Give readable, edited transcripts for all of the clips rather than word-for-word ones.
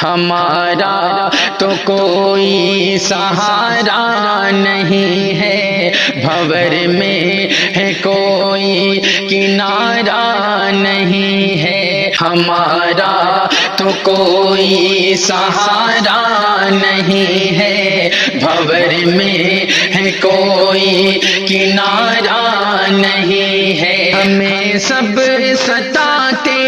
ہمارا تو کوئی سہارا نہیں ہے، بھور میں ہے کوئی کنارہ نہیں ہے، ہمارا تو کوئی سہارا نہیں ہے، بھور میں ہے کوئی کنارہ نہیں ہے۔ ہمیں سب ستاتے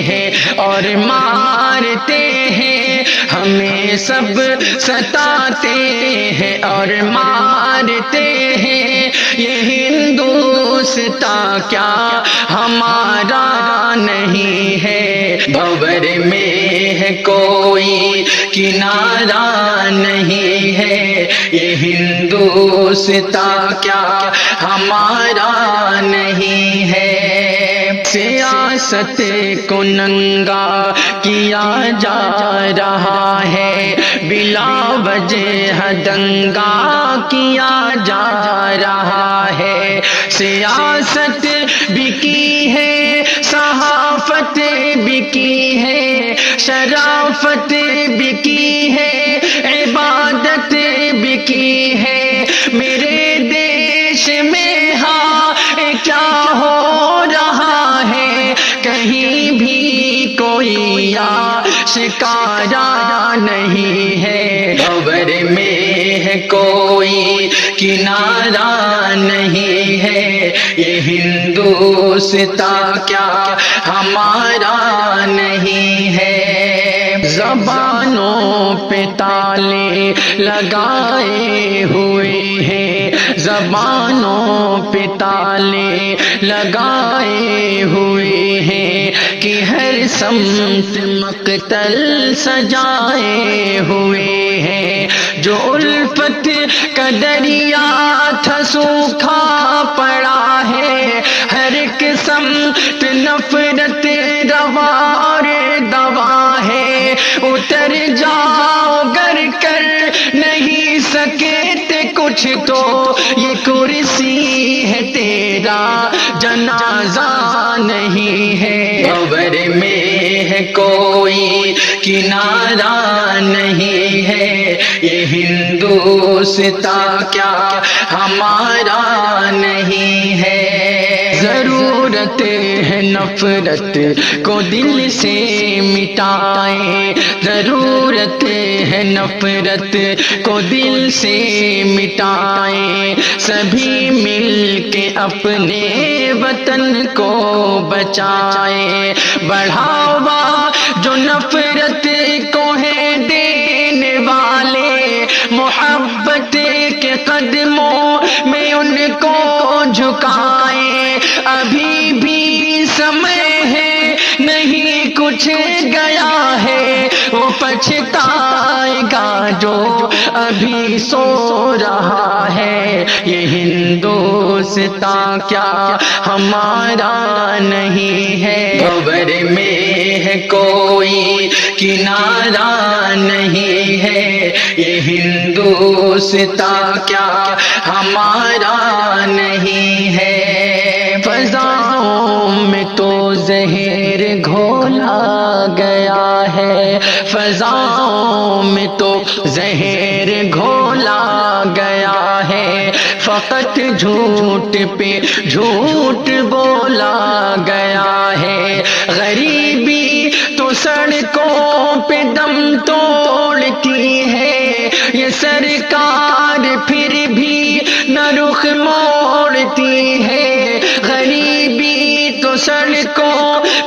ہیں اور مارتے ہیں، ہمیں سب ستاتے ہیں اور مارتے ہیں، یہ ہندوستان کیا ہمارا نہیں ہے، بھور میں ہے کوئی کنارہ نہیں ہے، یہ ہندوستان کیا ہمارا نہیں ہے۔ سیاست کو ننگا کیا جا رہا ہے، بلا وجہ دنگا کیا جا رہا ہے، سیاست بھی کی ہے، صحافت بھی کی ہے، شرافت بھی کی ہے، عبادت بھی کی ہے، میرے دیش میں ہاں کیا ہو رہا ہے، کہیں بھی کوئی آشکارا نہیں ہے، بھور میں ہے کوئی کنارہ نہیں ہے، یہ ہندوستان کیا ہمارا نہیں ہے۔ زبانوں پہ تالے لگائے ہوئے ہیں، زبانوں پہ تالے لگائے ہوئے ہیں، کہ ہر سمت مقتل سجائے ہوئے ہیں، جو الفت کا دریا تھا سوکھا پڑا ہے، ہر ایک سمت نفرت روا اور دوا ہے، اتر جاؤ گر کر نہیں سکتے کچھ تو یہ کرسی ہے تیرا جنازہ نہیں ہے، بھور میں ہے کوئی کنارہ نہیں ہے، یہ ہندوستان کیا ہمارا نہیں ہے۔ ضرورت ہے نفرت کو دل سے مٹائیں، ضرورت ہے نفرت کو دل سے مٹائیں، سبھی مل کے اپنے وطن کو بچائیں، بڑھاوا جو نفرت کو ہے دینے والے، محبت کے قدموں میں ان کو جھکائیں، ابھی بھی سمے ہے نہیں کچھ گیا ہے، وہ پچھتائے گا جو ابھی سو رہا ہے، یہ ہندوستان کیا ہمارا نہیں ہے، بھور میں ہے کوئی کنارہ نہیں ہے، یہ ہندوستان کیا ہمارا نہیں ہے۔ فضاؤں میں تو زہر گھولا گیا ہے، فضاؤں میں تو زہر گھولا گیا ہے، فقط جھوٹ پہ جھوٹ بولا گیا ہے، غریبی تو سڑکوں پہ دم توڑتی ہے، یہ سرکار پھر بھی نہ رخ موڑتی ہے، غریبی تو سڑکوں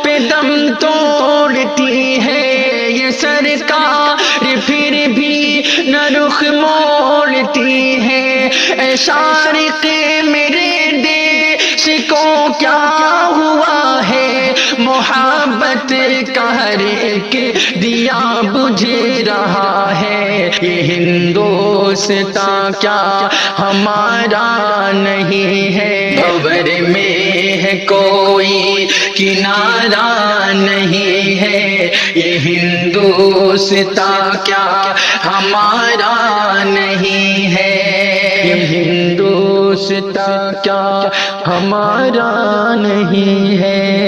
پہ دم توڑتی ہے، یہ سرکار پھر بھی نہ رخ موڑتی ہے، اے شارق میرے دیش کو کیا ہوا ہے، محبت کا ہر ایک دیا بجھ رہا ہے، یہ ہندوستان کیا ہمارا نہیں ہے، بھور میں ہے کوئی کنارہ نہیں ہے، یہ ہندوستان کیا ہمارا نہیں ہے، یہ ہندوستان کیا ہمارا نہیں ہے۔